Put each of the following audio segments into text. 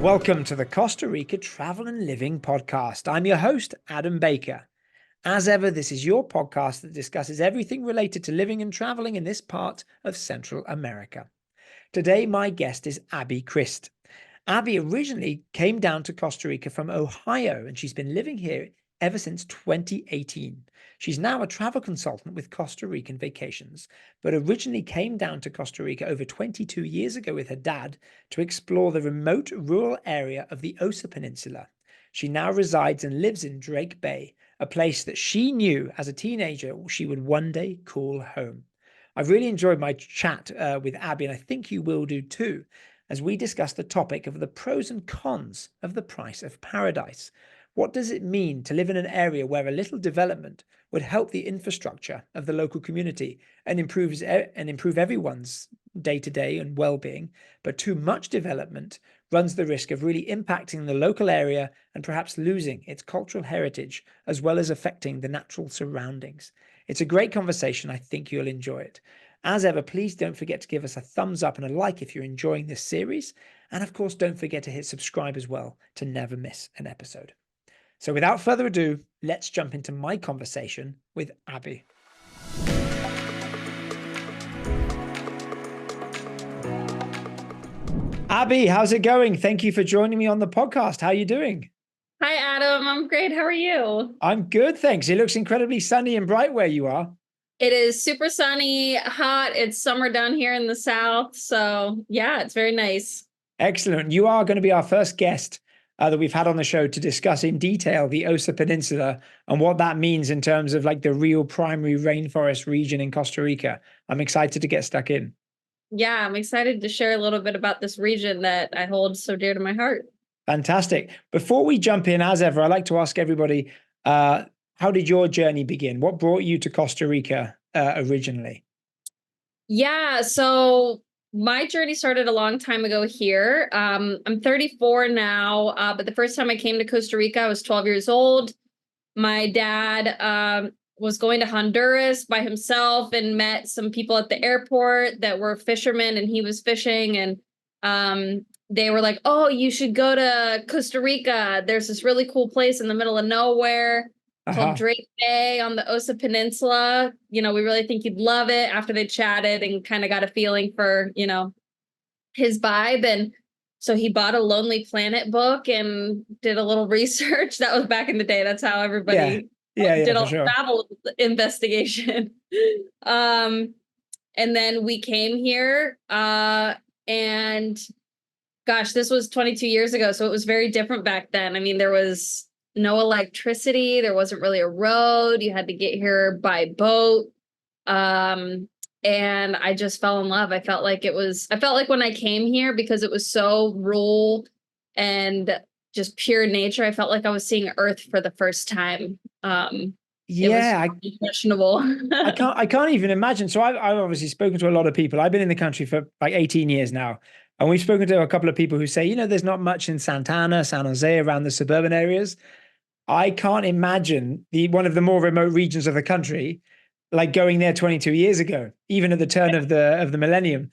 Welcome to the Costa Rica Travel and Living podcast. I'm your host, Adam Baker. As ever, this is your podcast that discusses everything related to living and traveling in this part of Central America. Today, my guest is Abby Christ. Abby originally came down to Costa Rica from Ohio, and she's been living here ever since 2018. She's now a travel consultant with Costa Rican Vacations, but originally came down to Costa Rica over 22 years ago with her dad to explore the remote rural area of the Osa Peninsula. She now resides and lives in Drake Bay, a place that she knew as a teenager she would one day call home. I've really enjoyed my chat with Abby, and I think you will do too, as we discuss the topic of the pros and cons of the price of paradise. What does it mean to live in an area where a little development would help the infrastructure of the local community and improve everyone's day-to-day and well-being, but too much development runs the risk of really impacting the local area and perhaps losing its cultural heritage, as well as affecting the natural surroundings? It's a great conversation. I think you'll enjoy it. As ever, please don't forget to give us a thumbs up and a like if you're enjoying this series. And of course, don't forget to hit subscribe as well to never miss an episode. So without further ado, let's jump into my conversation with Abby. Abby, how's it going? Thank you for joining me on the podcast. How are you doing? Hi, Adam. I'm great. How are you? I'm good, thanks. It looks incredibly sunny and bright where you are. It is super sunny, hot. It's summer down here in the south. So yeah, it's very nice. Excellent. You are going to be our first guest that we've had on the show to discuss in detail the Osa Peninsula and what that means in terms of like the real primary rainforest region in Costa Rica. I'm excited to get stuck in. Yeah, I'm excited to share a little bit about this region that I hold so dear to my heart. Fantastic. Before we jump in, as ever, I'd like to ask everybody, how did your journey begin? What brought you to Costa Rica originally? Yeah, so my journey started a long time ago here. I'm 34 now, but the first time I came to Costa Rica, I was 12 years old. My dad was going to Honduras by himself and met some people at the airport that were fishermen, and he was fishing, and they were like, "Oh, you should go to Costa Rica. There's this really cool place in the middle of nowhere called Drake Bay on the Osa Peninsula. We really think you'd love it." After they chatted and kind of got a feeling for, his vibe. And so he bought a Lonely Planet book and did a little research. That was back in the day. That's how everybody did a travel investigation. And then we came here and gosh, this was 22 years ago. So it was very different back then. I mean, there was no electricity. There wasn't really a road. You had to get here by boat. And I just fell in love. I felt like when I came here, because it was so rural and just pure nature, I felt like I was seeing Earth for the first time. Yeah, it was questionable. I can't even imagine. So I've obviously spoken to a lot of people. I've been in the country for like 18 years now. And we've spoken to a couple of people who say, there's not much in Santana, San Jose, around the suburban areas. I can't imagine one of the more remote regions of the country, like going there 22 years ago, even at the turn of the millennium.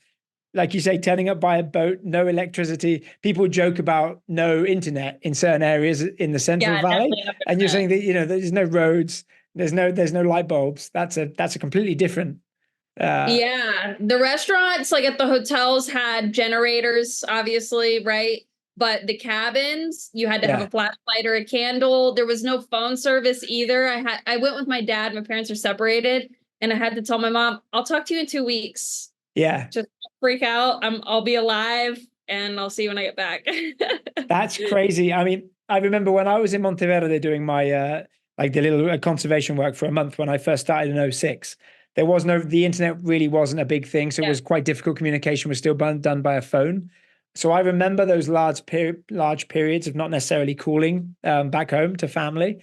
Like you say, turning up by a boat, no electricity. People joke about no internet in certain areas in the Central Valley. And you're saying that, there's no roads, there's no light bulbs. That's a completely different. Yeah. The restaurants, like at the hotels, had generators, obviously, right? But the cabins, you had to have a flashlight or a candle. There was no phone service either. I went with my dad. My parents are separated, and I had to tell my mom, "I'll talk to you in 2 weeks." Yeah. Just freak out. I'll be alive, and I'll see you when I get back. That's crazy. I mean, I remember when I was in Monte Verde doing my like the little conservation work for a month when I first started in 2006. The internet really wasn't a big thing. So it was quite difficult. Communication was still done by a phone. So I remember those large periods of not necessarily calling back home to family.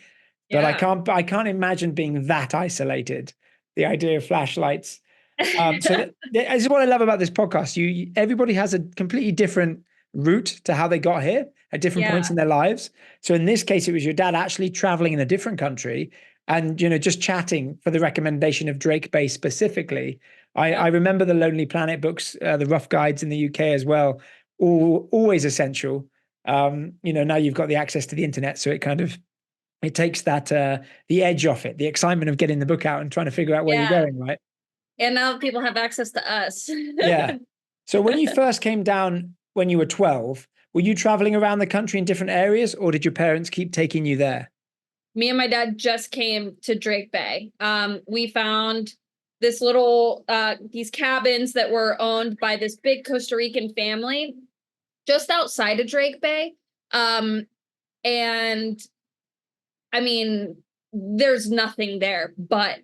But I can't imagine being that isolated. The idea of flashlights. So this is what I love about this podcast. Everybody has a completely different route to how they got here at different points in their lives. So in this case, it was your dad actually traveling in a different country and, just chatting for the recommendation of Drake Bay specifically. I remember the Lonely Planet books, the rough guides in the UK as well, always essential. Now you've got the access to the internet, so it takes that the edge off it, the excitement of getting the book out and trying to figure out where you're going, right? And now people have access to us. Yeah. So when you first came down when you were 12, were you traveling around the country in different areas, or did your parents keep taking you there? Me and my dad just came to Drake Bay. We found this little these cabins that were owned by this big Costa Rican family just outside of Drake Bay. And I mean, there's nothing there but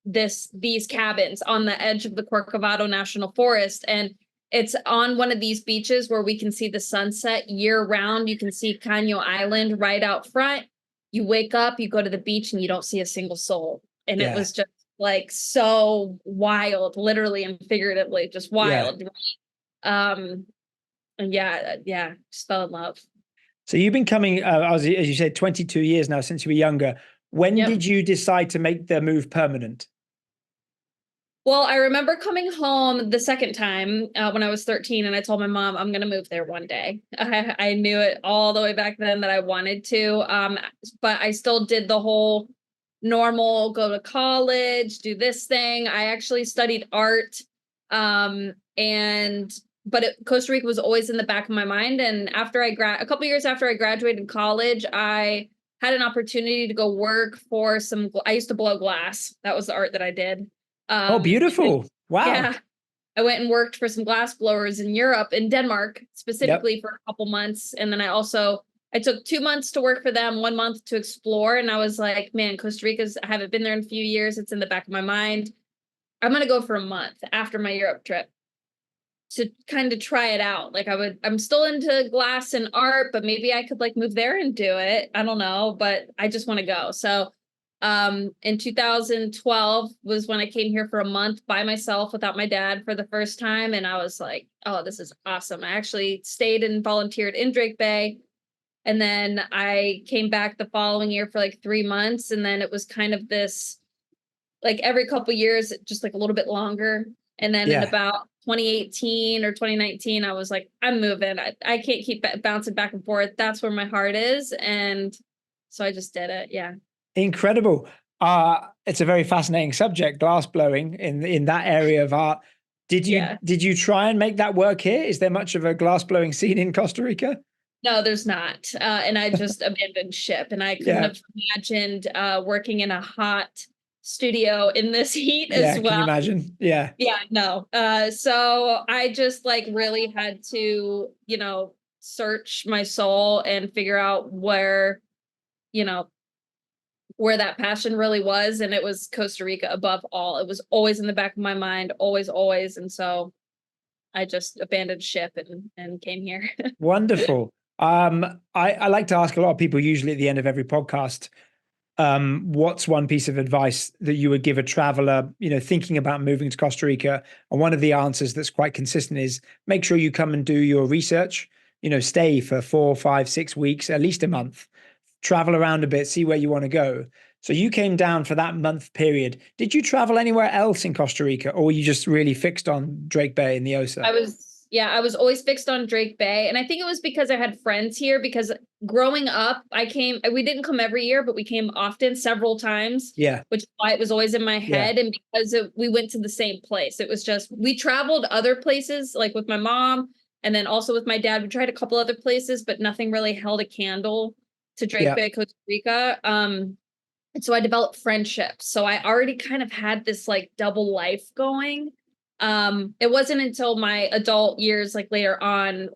these cabins on the edge of the Corcovado National Forest. And it's on one of these beaches where we can see the sunset year round. You can see Caño Island right out front. You wake up, you go to the beach, and you don't see a single soul. And it was just like so wild, literally and figuratively, just wild. And just fell in love. So you've been coming, as you said, 22 years now since you were younger. When did you decide to make the move permanent? Well, I remember coming home the second time when I was 13, and I told my mom, I'm going to move there one day. I knew it all the way back then that I wanted to, but I still did the whole normal, go to college, do this thing. I actually studied art, Costa Rica was always in the back of my mind. And after a couple years after I graduated college, I had an opportunity to go work for I used to blow glass. That was the art that I did. Oh, beautiful. Wow. Yeah. I went and worked for some glass blowers in Europe, in Denmark, specifically for a couple months. And then I took 2 months to work for them, 1 month to explore. And I was like, man, Costa Rica's, I haven't been there in a few years. It's in the back of my mind. I'm going to go for a month after my Europe trip to kind of try it out. Like I'm still into glass and art, but maybe I could like move there and do it. I don't know, but I just want to go. So in 2012 was when I came here for a month by myself without my dad for the first time. And I was like, oh, this is awesome. I actually stayed and volunteered in Drake Bay. And then I came back the following year for like 3 months. And then it was kind of this, like every couple years, just like a little bit longer. And then in about 2018 or 2019, I was like, I'm moving. I can't keep bouncing back and forth. That's where my heart is. And so I just did it. Yeah. Incredible. It's a very fascinating subject, glass blowing in that area of art. Did you try and make that work here? Is there much of a glass blowing scene in Costa Rica? No, there's not. And I just abandoned ship, and I couldn't have imagined working in a hot studio in this heat as well. Can you imagine? Yeah. Yeah, no. So I just like really had to, search my soul and figure out where that passion really was. And it was Costa Rica above all. It was always in the back of my mind, always, always. And so I just abandoned ship and came here. Wonderful. I like to ask a lot of people, usually at the end of every podcast, what's one piece of advice that you would give a traveler, thinking about moving to Costa Rica? And one of the answers that's quite consistent is make sure you come and do your research, stay for 4, 5, 6 weeks, at least a month, travel around a bit, see where you want to go. So you came down for that month period. Did you travel anywhere else in Costa Rica, or were you just really fixed on Drake Bay and the Osa? I was always fixed on Drake Bay. And I think it was because I had friends here, because growing up, we didn't come every year, but we came often, several times. Yeah. Which is why it was always in my head. And because we went to the same place, it was just, we traveled other places, like with my mom, and then also with my dad. We tried a couple other places, but nothing really held a candle to Drake Bay, Costa Rica. And so I developed friendships. So I already kind of had this like double life going. It wasn't until my adult years, like later on,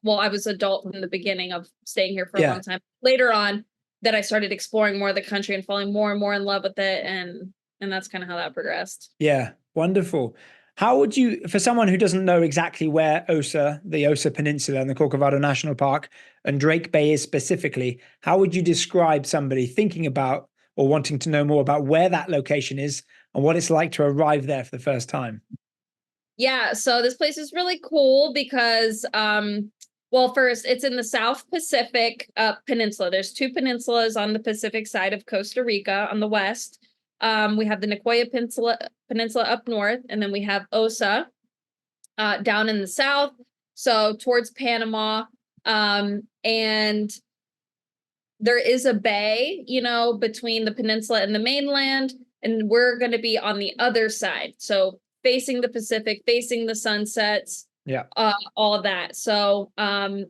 well, I was adult from the beginning of staying here for a long time. Later on, that I started exploring more of the country and falling more and more in love with it. And that's kind of how that progressed. Yeah. Wonderful. How would you, for someone who doesn't know exactly where the Osa Peninsula and the Corcovado National Park and Drake Bay is specifically, how would you describe somebody thinking about or wanting to know more about where that location is and what it's like to arrive there for the first time? Yeah, so this place is really cool because, well, first, it's in the South Pacific Peninsula. There's 2 peninsulas on the Pacific side of Costa Rica on the west. We have the Nicoya Peninsula up north, and then we have Osa down in the south. So towards Panama, And there is a bay, between the peninsula and the mainland, and we're going to be on the other side. So facing the Pacific, facing the sunsets, all of that. So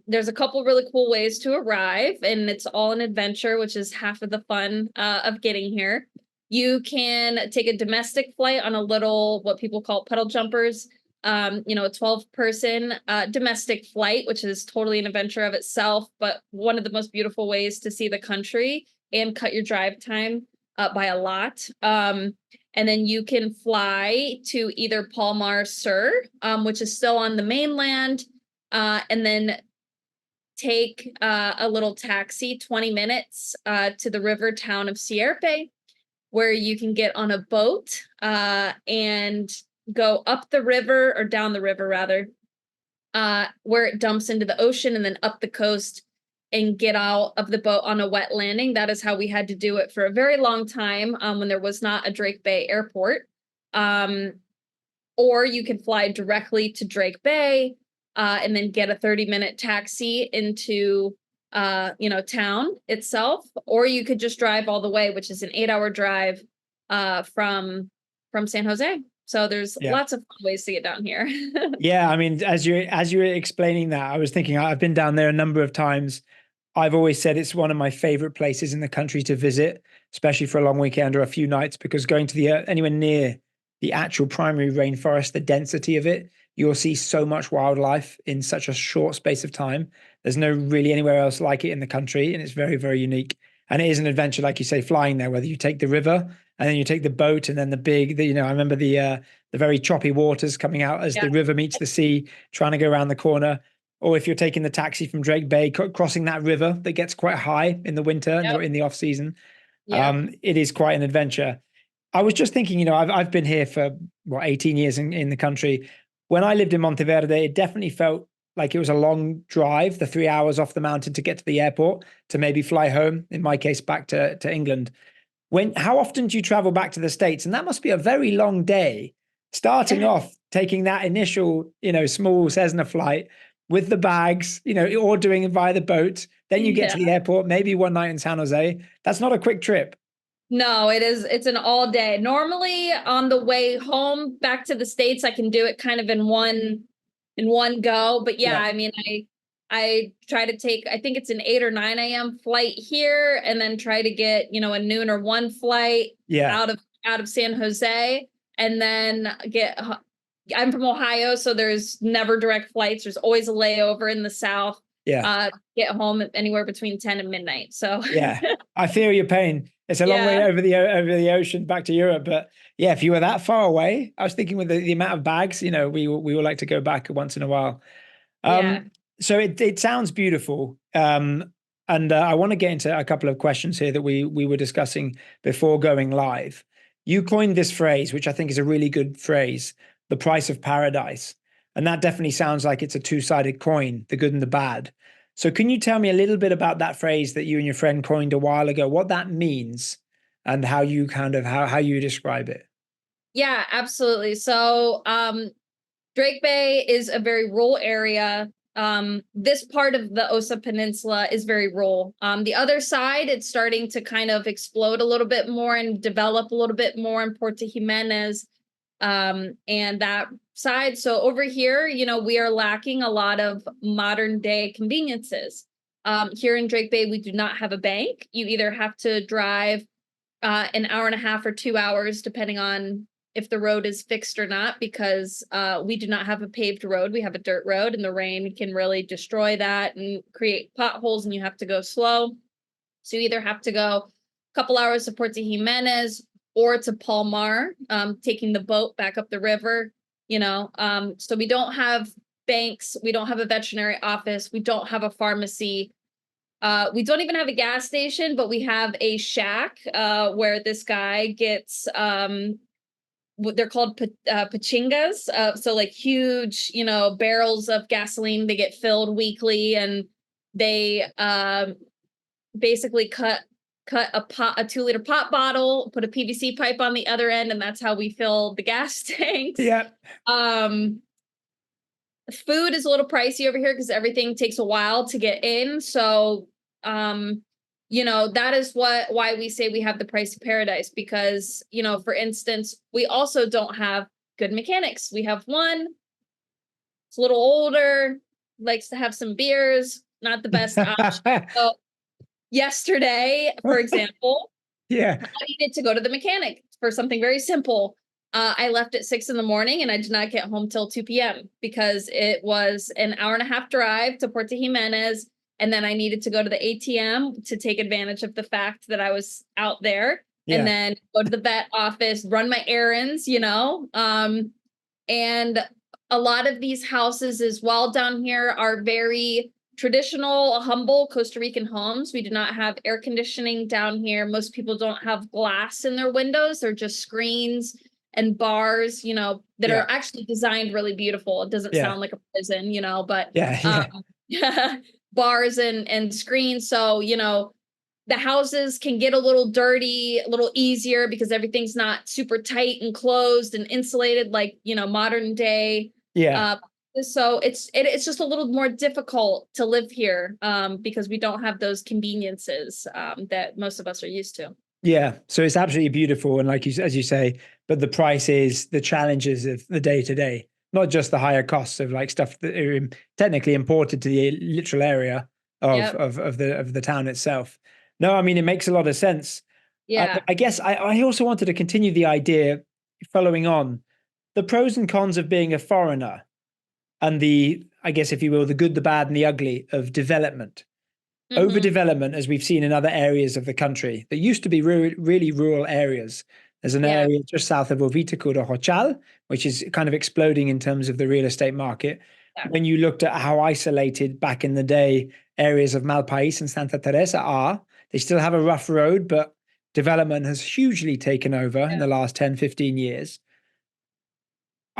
there's a couple really cool ways to arrive, and it's all an adventure, which is half of the fun of getting here. You can take a domestic flight on a little, what people call puddle jumpers, a 12-person domestic flight, which is totally an adventure of itself, but one of the most beautiful ways to see the country and cut your drive time by a lot. And then you can fly to either Palmar Sur, which is still on the mainland, and then take a little taxi, 20 minutes to the river town of Sierpe, where you can get on a boat and go up the river, or down the river rather, where it dumps into the ocean, and then up the coast and get out of the boat on a wet landing. That is how we had to do it for a very long time when there was not a Drake Bay airport. Or you could fly directly to Drake Bay and then get a 30-minute taxi into town itself, or you could just drive all the way, which is an 8-hour drive from San Jose. So there's lots of fun ways to get down here. Yeah, I mean, as you were explaining that, I was thinking I've been down there a number of times. I've always said it's one of my favorite places in the country to visit, especially for a long weekend or a few nights, because going to the anywhere near the actual primary rainforest, the density of it, you'll see so much wildlife in such a short space of time. There's no really anywhere else like it in the country, and it's very, very unique. And it is an adventure, like you say, flying there, whether you take the river and then you take the boat, and then I remember the very choppy waters coming out as the river meets the sea, trying to go around the corner. Or if you're taking the taxi from Drake Bay, crossing that river that gets quite high in the winter and in the off season, it is quite an adventure. I was just thinking, I've been here for 18 years in the country. When I lived in Monte Verde, it definitely felt like it was a long drive, the 3 hours off the mountain to get to the airport, to maybe fly home, in my case, back to England. How often do you travel back to the States? And that must be a very long day, starting off, taking that initial, small Cessna flight with the bags, or doing it via the boat. Then you get to the airport, maybe one night in San Jose. That's not a quick trip. No, it's an all day. Normally on the way home back to the States, I can do it kind of in one go. But I mean, I try to take, I think it's an 8 or 9 a.m. flight here, and then try to get, a noon or 1 flight out of San Jose, and then I'm from Ohio, so there's never direct flights. There's always a layover in the South. Get home anywhere between 10 and midnight. So I feel your pain. It's a long way over the ocean back to Europe, but if you were that far away, I was thinking with the amount of bags, we will like to go back once in a while. So it sounds beautiful. And I want to get into a couple of questions here that we were discussing before going live. You coined this phrase, which I think is a really good phrase, the price of paradise. And that definitely sounds like it's a two-sided coin, the good and the bad. So can you tell me a little bit about that phrase that you and your friend coined a while ago, what that means and how you how you describe it? Yeah, absolutely. So Drake Bay is a very rural area. This part of the Osa Peninsula is very rural. The other side, it's starting to kind of explode a little bit more and develop a little bit more in Puerto Jimenez and that side. So over here, we are lacking a lot of modern day conveniences. Here in Drake Bay, we do not have a bank. You either have to drive an hour and a half or 2 hours, depending on if the road is fixed or not, because we do not have a paved road. We have a dirt road, and the rain can really destroy that and create potholes, and you have to go slow. So you either have to go a couple hours to Puerto Jimenez or to Palmar, taking the boat back up the river, So we don't have banks. We don't have a veterinary office. We don't have a pharmacy. We don't even have a gas station, but we have a shack where this guy gets they're called pachingas. So like huge, barrels of gasoline, they get filled weekly, and they basically cut a 2-liter pop bottle, put a PVC pipe on the other end, and that's how we fill the gas tanks. Food is a little pricey over here because everything takes a while to get in. So, that is why we say we have the price of paradise, because, for instance, we also don't have good mechanics. We have one, it's a little older, likes to have some beers, not the best option. So yesterday, for example, Yeah. I needed to go to the mechanic for something very simple. I left at 6 in the morning and I did not get home till 2 p.m. because it was an hour and a half drive to Puerto Jimenez. And then I needed to go to the ATM to take advantage of the fact that I was out there, and Yeah. then go to the vet office, run my errands, and a lot of these houses as well down here are very traditional, humble Costa Rican homes. We do not have air conditioning down here. Most people don't have glass in their windows. They're just screens and bars, that Yeah. are actually designed really beautiful. It doesn't Yeah. sound like a prison, but Yeah. bars and screens. So, the houses can get a little dirty, a little easier because everything's not super tight and closed and insulated like, modern day. Yeah. So it's just a little more difficult to live here, because we don't have those conveniences, that most of us are used to. Yeah. So it's absolutely beautiful. And as you say, but the price is the challenges of the day to day, not just the higher costs of like stuff that are technically imported to the literal area Yep. of the town itself. No, I mean, it makes a lot of sense. Yeah. I guess I also wanted to continue the idea following on the pros and cons of being a foreigner and I guess, if you will, the good, the bad, and the ugly of development. Mm-hmm. Overdevelopment, as we've seen in other areas of the country that used to be really rural areas. There's an Yeah. area just south of Ovita called Ojochal, which is kind of exploding in terms of the real estate market. Yeah. When you looked at how isolated back in the day areas of Malpais and Santa Teresa are, they still have a rough road, but development has hugely taken over in the last 10, 15 years.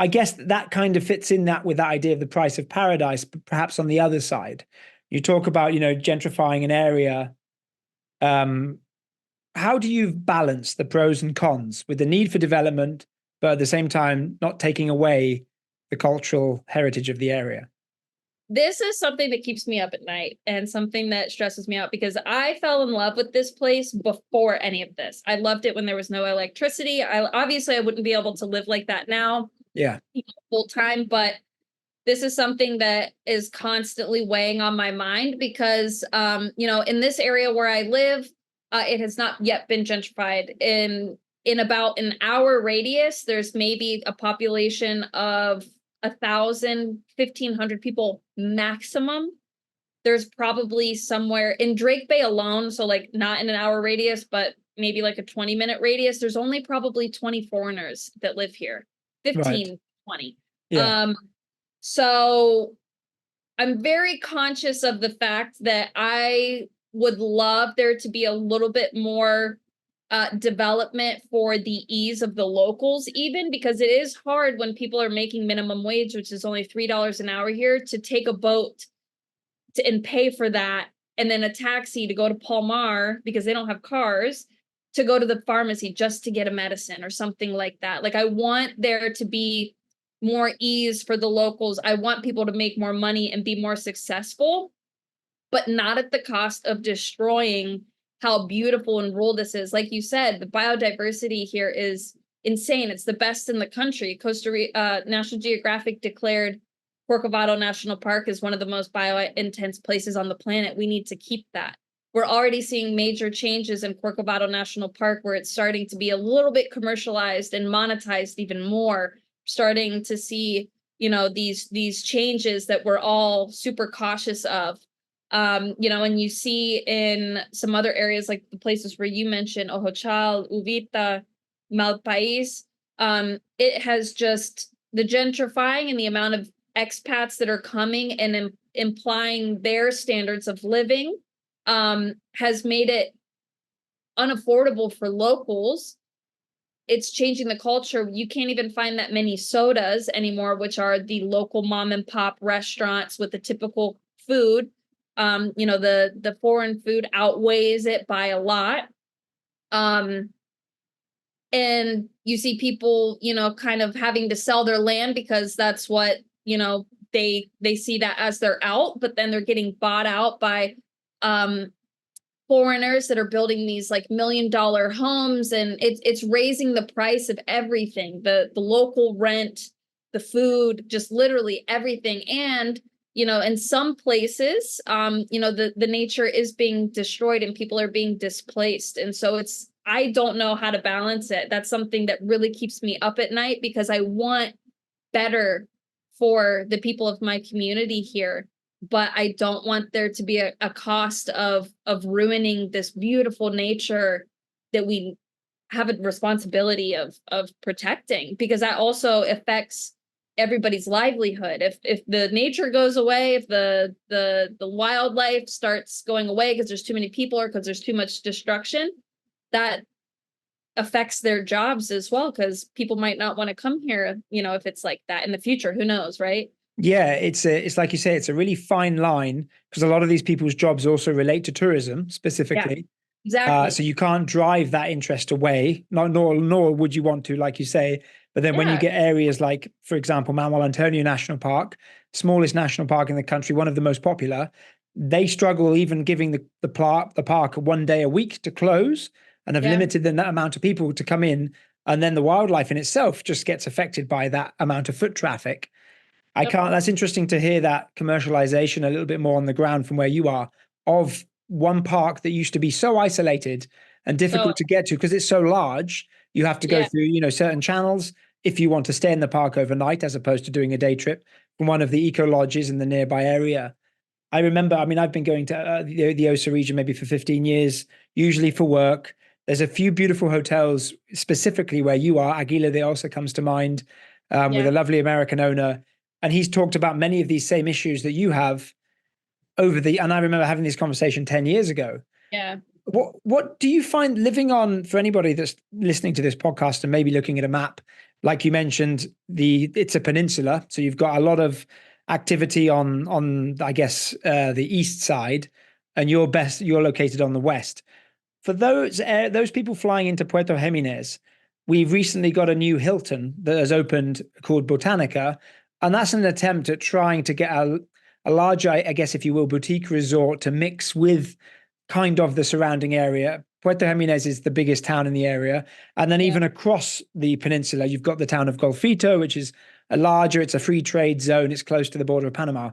I guess that kind of fits in that with that idea of the price of paradise, but perhaps on the other side. You talk about, gentrifying an area. How do you balance the pros and cons with the need for development, but at the same time not taking away the cultural heritage of the area? This is something that keeps me up at night and something that stresses me out, because I fell in love with this place before any of this. I loved it when there was no electricity. I wouldn't be able to live like that now, Yeah. full time, but this is something that is constantly weighing on my mind because, in this area where I live, it has not yet been gentrified. In about an hour radius, there's maybe a population of 1,000, 1,500 people maximum. There's probably somewhere in Drake Bay alone, so like not in an hour radius, but maybe like a 20-minute radius. There's only probably 20 foreigners that live here, Right. 15, 20. Yeah. So I'm very conscious of the fact that I would love there to be a little bit more development for the ease of the locals, even because it is hard when people are making minimum wage, which is only $3 an hour here, to take a boat and pay for that, and then a taxi to go to Palmar because they don't have cars, to go to the pharmacy just to get a medicine or something like that. Like, I want there to be more ease for the locals. I want people to make more money and be more successful, but not at the cost of destroying how beautiful and rural this is. Like you said, the biodiversity here is insane. It's the best in the country. Costa Rica, National Geographic declared Corcovado National Park is one of the most bio-intense places on the planet. We need to keep that. We're already seeing major changes in Corcovado National Park where it's starting to be a little bit commercialized and monetized even more. Starting to see, these changes that we're all super cautious of. And you see in some other areas, like the places where you mentioned, Ojochal, Uvita, Malpais, it has just the gentrifying and the amount of expats that are coming and implying their standards of living, has made it unaffordable for locals. It's changing the culture. You can't even find that many sodas anymore, which are the local mom and pop restaurants with the typical food. The foreign food outweighs it by a lot. And you see people, kind of having to sell their land because that's what, they see that as their out, but then they're getting bought out by foreigners that are building these like $1 million homes, and it's raising the price of everything, the local rent, the food, just literally everything. And in some places, the nature is being destroyed and people are being displaced. And so I don't know how to balance it. That's something that really keeps me up at night, because I want better for the people of my community here, but I don't want there to be a cost of ruining this beautiful nature that we have a responsibility of protecting, because that also affects everybody's livelihood. If the nature goes away, if the wildlife starts going away because there's too many people or because there's too much destruction, that affects their jobs as well, because people might not want to come here, if it's like that in the future. Who knows, right? Yeah, it's like you say, it's a really fine line, because a lot of these people's jobs also relate to tourism specifically. Exactly. So you can't drive that interest away, nor would you want to, like you say. But then when you get areas like, for example, Manuel Antonio National Park, smallest national park in the country, one of the most popular, they struggle even giving the park 1 day a week to close, and have limited the amount of people to come in. And then the wildlife in itself just gets affected by that amount of foot traffic. That's interesting to hear that commercialization a little bit more on the ground from where you are, of one park that used to be so isolated and difficult to get to because it's so large. You have to go through, certain channels if you want to stay in the park overnight, as opposed to doing a day trip from one of the eco lodges in the nearby area. I remember, I've been going to the Osa region maybe for 15 years, usually for work. There's a few beautiful hotels, specifically where you are. Aguila de Osa comes to mind, with a lovely American owner. And he's talked about many of these same issues that you have and I remember having this conversation 10 years ago. Yeah. What do you find living on, for anybody that's listening to this podcast and maybe looking at a map, like you mentioned, it's a peninsula. So you've got a lot of activity on I guess, the east side, and you're located on the west. For those people flying into Puerto Jimenez, we've recently got a new Hilton that has opened called Botanica, and that's an attempt at trying to get a larger, I guess, if you will, boutique resort to mix with kind of the surrounding area. Puerto Jimenez is the biggest town in the area. And then even across the peninsula, you've got the town of Golfito, which is it's a free trade zone. It's close to the border of Panama.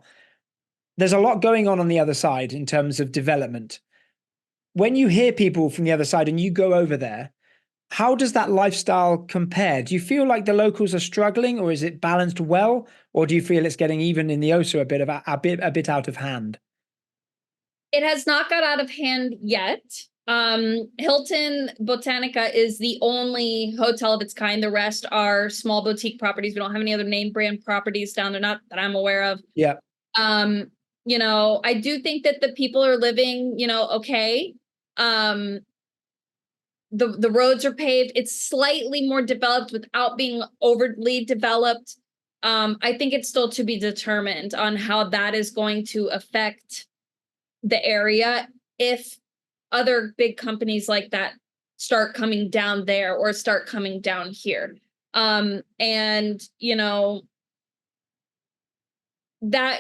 There's a lot going on the other side in terms of development. When you hear people from the other side and you go over there, how does that lifestyle compare? Do you feel like the locals are struggling, or is it balanced well? Or do you feel it's getting, even in the Osa, a bit out of hand? It has not got out of hand yet. Hilton Botanica is the only hotel of its kind. The rest are small boutique properties. We don't have any other name brand properties down there, not that I'm aware of. Yeah. I do think that the people are living, okay. The roads are paved. It's slightly more developed without being overly developed. I think it's still to be determined on how that is going to affect the area if other big companies like that start coming down there or start coming down here. That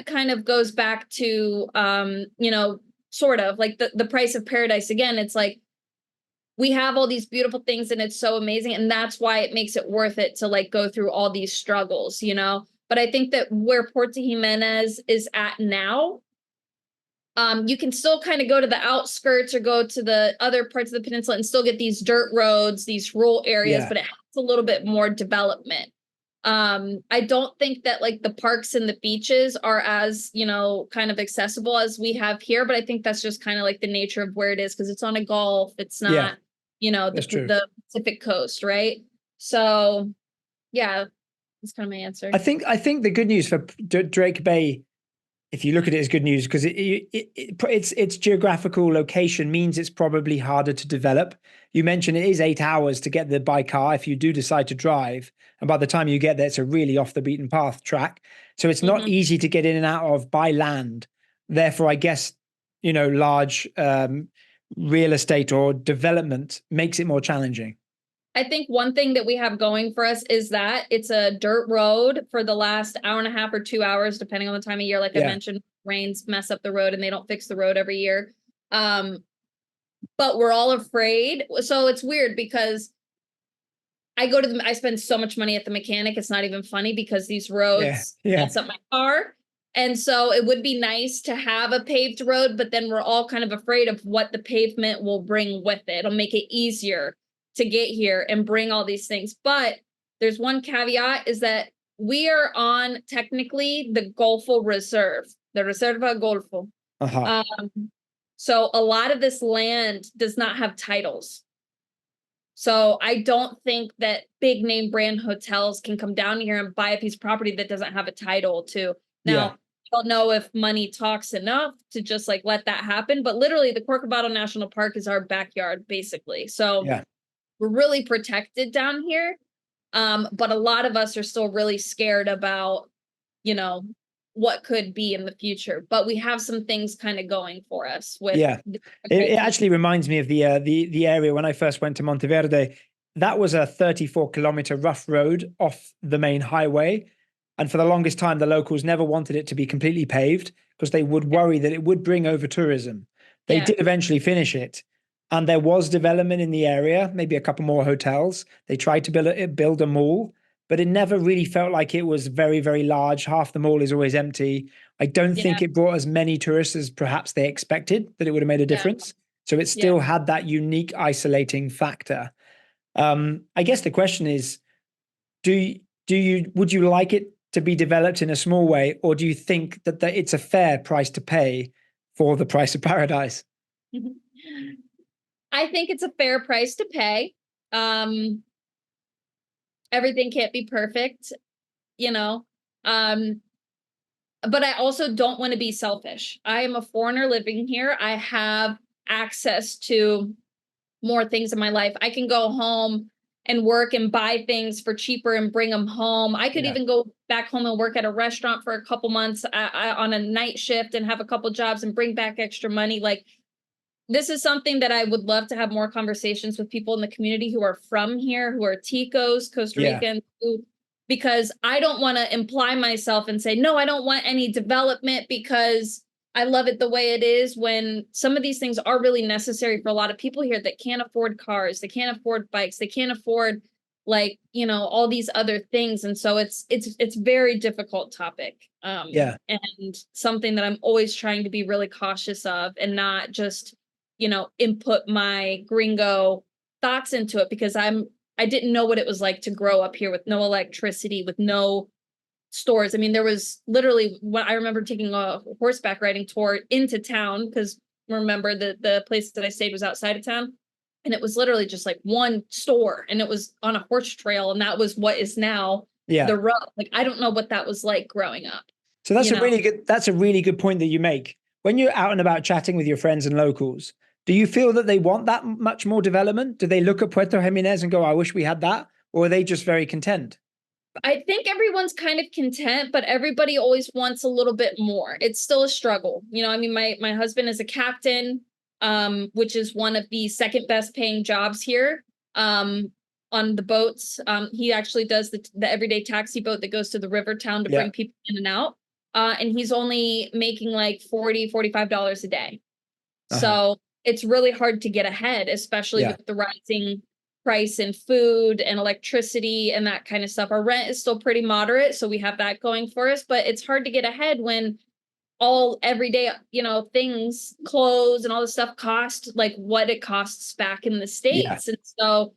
kind of goes back to, sort of like the price of paradise again. It's like, we have all these beautiful things and it's so amazing. And that's why it makes it worth it to like go through all these struggles, But I think that where Puerto Jimenez is at now, you can still kind of go to the outskirts or go to the other parts of the peninsula and still get these dirt roads, these rural areas, but it has a little bit more development. I don't think that like the parks and the beaches are as, kind of accessible as we have here, but I think that's just kind of like the nature of where it is, because it's on a Gulf. It's not, the Pacific coast, right? So, yeah, that's kind of my answer. I think the good news for Drake Bay, if you look at it as good news, because its geographical location means it's probably harder to develop. You mentioned it is 8 hours to get there by car if you do decide to drive. And by the time you get there, it's a really off the beaten path track. So it's not easy to get in and out of by land. Therefore, I guess, large real estate or development makes it more challenging. I think one thing that we have going for us is that it's a dirt road for the last hour and a half or 2 hours, depending on the time of year. Like I mentioned, rains mess up the road and they don't fix the road every year. But we're all afraid. So it's weird because I spend so much money at the mechanic. It's not even funny because these roads mess up my car. And so it would be nice to have a paved road, but then we're all kind of afraid of what the pavement will bring with it. It'll make it easier to get here and bring all these things. But there's one caveat is that we are on technically the Golfo Reserve, the Reserva Golfo. So a lot of this land does not have titles. So I don't think that big name brand hotels can come down here and buy a piece of property that doesn't have a title to. Now, I don't know if money talks enough to just like let that happen, but literally the Corcovado National Park is our backyard, basically. So we're really protected down here. But a lot of us are still really scared about, you know, what could be in the future. But we have some things kind of going for us with it actually reminds me of the area when I first went to Monte Verde. That was a 34-kilometer rough road off the main highway. And for the longest time, the locals never wanted it to be completely paved because they would worry that it would bring over tourism. They did eventually finish it. And there was development in the area, maybe a couple more hotels. They tried to build a mall, but it never really felt like it was very, very large. Half the mall is always empty. I don't think it brought as many tourists as perhaps they expected that it would have made a difference. So it still had that unique isolating factor. I guess the question is, would you like it to be developed in a small way, or do you think that it's a fair price to pay for the price of paradise? I think it's a fair price to pay. Everything can't be perfect, you know. But I also don't want to be selfish. I am a foreigner living here. I have access to more things in my life. I can go home and work and buy things for cheaper and bring them home. I could even go back home and work at a restaurant for a couple months on a night shift and have a couple jobs and bring back extra money. Like, this is something that I would love to have more conversations with people in the community who are from here, who are Ticos, Costa Ricans, because I don't want to imply myself and say, no, I don't want any development because I love it the way it is, when some of these things are really necessary for a lot of people here that can't afford cars, they can't afford bikes, they can't afford, like, you know, all these other things. And so it's very difficult topic. And something that I'm always trying to be really cautious of and not just, you know, input my gringo thoughts into it, because I didn't know what it was like to grow up here with no electricity, with no stores. I mean, there was literally, I remember taking a horseback riding tour into town, because remember the place that I stayed was outside of town, and it was literally just like one store, and it was on a horse trail, and that was what is now the road. Like, I don't know what that was like growing up. So that's a really good point that you make. When you're out and about chatting with your friends and locals, do you feel that they want that much more development? Do they look at Puerto Jimenez and go, I wish we had that? Or are they just very content? I think everyone's kind of content, but everybody always wants a little bit more. It's still a struggle. You know, I mean, my husband is a captain, which is one of the second best paying jobs here, on the boats. He actually does the everyday taxi boat that goes to the river town to bring people in and out. And he's only making like $45 a day. So it's really hard to get ahead, especially with the rising price in food and electricity and that kind of stuff. Our rent is still pretty moderate, so we have that going for us, but it's hard to get ahead when all everyday, you know, things, clothes and all this stuff cost like what it costs back in the States. And so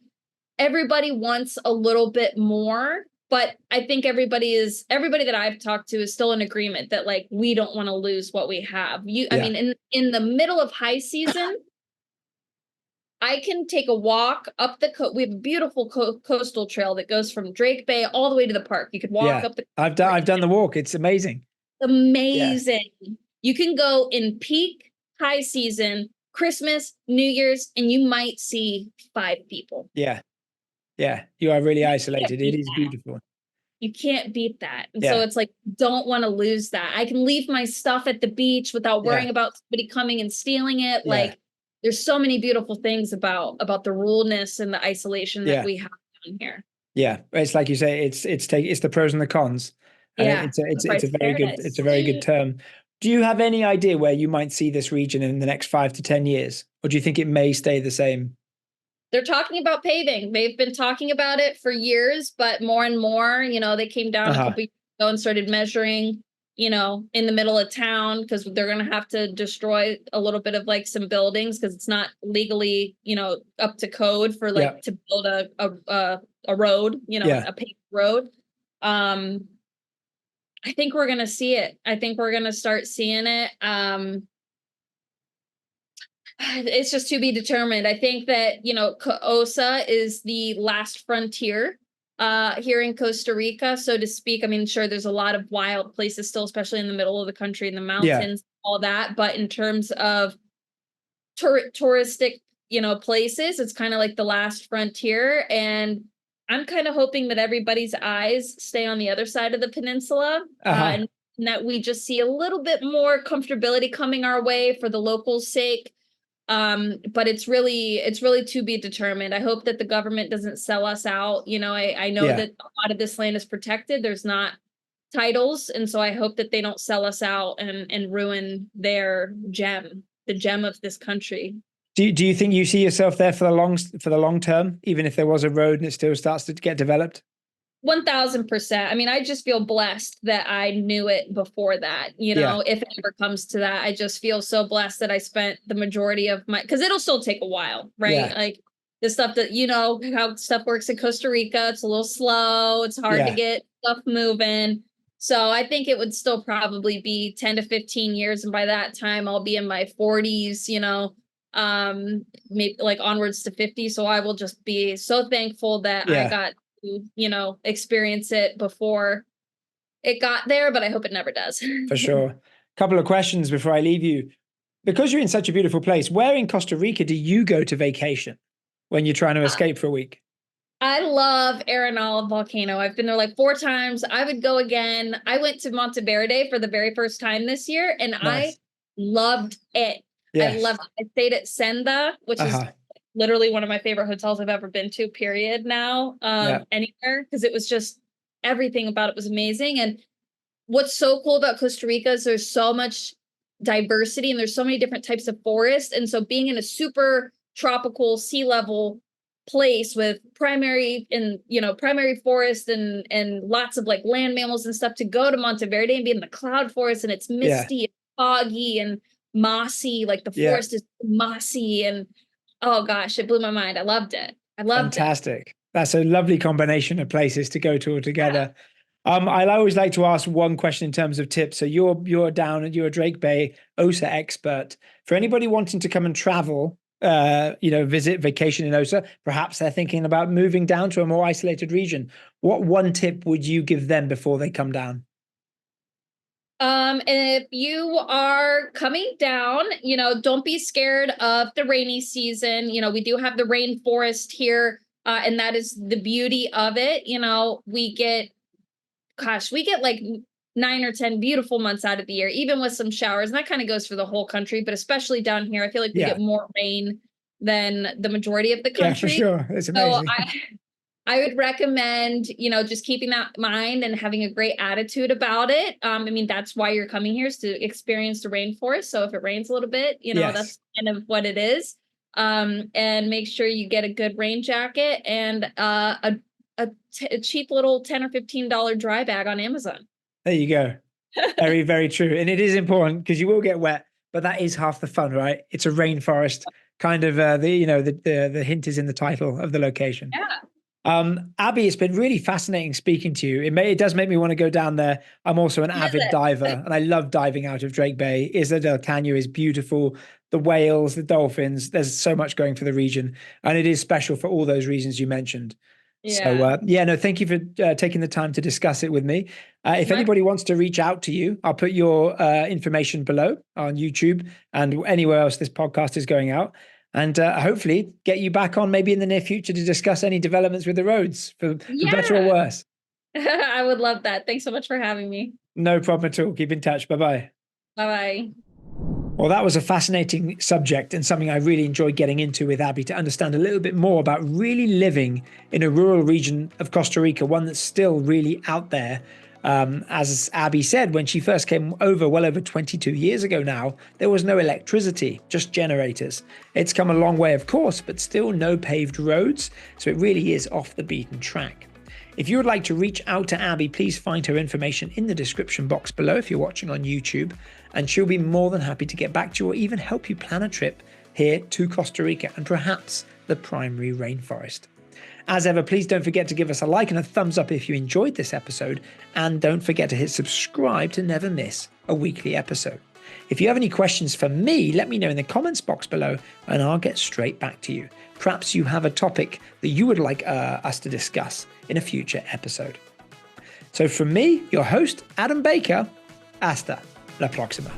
everybody wants a little bit more, but I think everybody that I've talked to is still in agreement that, like, we don't want to lose what we have. I mean, in the middle of high season, I can take a walk up we have a beautiful coastal trail that goes from Drake Bay all the way to the park. You could walk up the. I've done the walk. It's amazing. Amazing. You can go in peak high season, Christmas, New Year's, and you might see 5 people. Yeah. You are really isolated. It is beautiful. You can't beat that. And so it's like, don't want to lose that. I can leave my stuff at the beach without worrying about somebody coming and stealing it. Like, there's so many beautiful things about the ruralness and the isolation that we have down here. Yeah, it's like you say, it's the pros and the cons, and Yeah, it's a very good term. Do you have any idea where you might see this region in the next 5 to 10 years, or do you think it may stay the same? They're talking about paving. They've been talking about it for years, but more and more, they came down a couple years ago and started measuring, in the middle of town, because they're going to have to destroy a little bit of like some buildings because it's not legally, up to code for like to build a road, a paved road. I think we're going to see it. I think we're going to start seeing it. It's just to be determined. I think that, Osa is the last frontier here in Costa Rica, so to speak. I mean, sure, there's a lot of wild places still, especially in the middle of the country, in the mountains, all that. But in terms of touristic, places, it's kind of like the last frontier. And I'm kind of hoping that everybody's eyes stay on the other side of the peninsula, and that we just see a little bit more comfortability coming our way for the locals' sake. But it's really to be determined. I hope that the government doesn't sell us out. I know that a lot of this land is protected. There's not titles. And so I hope that they don't sell us out and ruin their gem, the gem of this country. Do you think you see yourself there for the long term, even if there was a road and it still starts to get developed? 1000%. I mean, I just feel blessed that I knew it before that, if it ever comes to that. I just feel so blessed that I spent the majority of because it'll still take a while, right? Like the stuff that, how stuff works in Costa Rica, it's a little slow. It's hard to get stuff moving. So I think it would still probably be 10 to 15 years. And by that time, I'll be in my 40s, maybe like onwards to 50. So I will just be so thankful that I got to, experience it before it got there, but I hope it never does. For sure. Couple of questions before I leave you. Because you're in such a beautiful place, where in Costa Rica do you go to vacation when you're trying to escape for a week? I love Arenal volcano. I've been there like 4 times. I would go again. I went to Monte Verde for the very first time this year, and I loved it. I loved it. I stayed at Senda, which is literally one of my favorite hotels I've ever been to, period, now, anywhere, because it was just, everything about it was amazing. And what's so cool about Costa Rica is there's so much diversity and there's so many different types of forest. And so being in a super tropical sea level place with primary forest and lots of like land mammals and stuff, to go to Monte Verde and be in the cloud forest, and it's misty and foggy and mossy, like the forest is mossy, and oh gosh, it blew my mind. I loved it. Fantastic. That's a lovely combination of places to go to altogether. I always like to ask one question in terms of tips. So you're a Drake Bay Osa expert. For anybody wanting to come and travel, visit, vacation in Osa, perhaps they're thinking about moving down to a more isolated region, what one tip would you give them before they come down? If you are coming down, don't be scared of the rainy season. We do have the rainforest here, and that is the beauty of it. We get like 9 or 10 beautiful months out of the year, even with some showers. And that kind of goes for the whole country, but especially down here, I feel like we get more rain than the majority of the country. Yeah, for sure. It's amazing. So I would recommend, just keeping that in mind and having a great attitude about it. I mean, that's why you're coming here, is to experience the rainforest. So if it rains a little bit, that's kind of what it is. And make sure you get a good rain jacket and a cheap little $10 or $15 dry bag on Amazon. There you go. Very, very true. And it is important because you will get wet, but that is half the fun, right? It's a rainforest. Kind of the hint is in the title of the location. Abby, it's been really fascinating speaking to you. It does make me want to go down there. I'm also an avid diver, and I love diving out of Drake Bay. Isla del Caño is beautiful. The whales, the dolphins, there's so much going for the region, and it is special for all those reasons you mentioned. So thank you for taking the time to discuss it with me. If anybody wants to reach out to you, I'll put your information below on YouTube and anywhere else this podcast is going out. And hopefully get you back on maybe in the near future to discuss any developments with the roads for better or worse. I would love that. Thanks so much for having me. No problem at all. Keep in touch. Bye-bye. Bye-bye. Well, that was a fascinating subject and something I really enjoyed getting into with Abby to understand a little bit more about really living in a rural region of Costa Rica, one that's still really out there. As Abby said, when she first came over, well over 22 years ago now, there was no electricity, just generators. It's come a long way, of course, but still no paved roads, so it really is off the beaten track. If you would like to reach out to Abby, please find her information in the description box below if you're watching on YouTube, and she'll be more than happy to get back to you or even help you plan a trip here to Costa Rica and perhaps the primary rainforest. As ever, please don't forget to give us a like and a thumbs up if you enjoyed this episode, and don't forget to hit subscribe to never miss a weekly episode. If you have any questions for me, let me know in the comments box below and I'll get straight back to you. Perhaps you have a topic that you would like us to discuss in a future episode. So from me, your host, Adam Baker, hasta la próxima.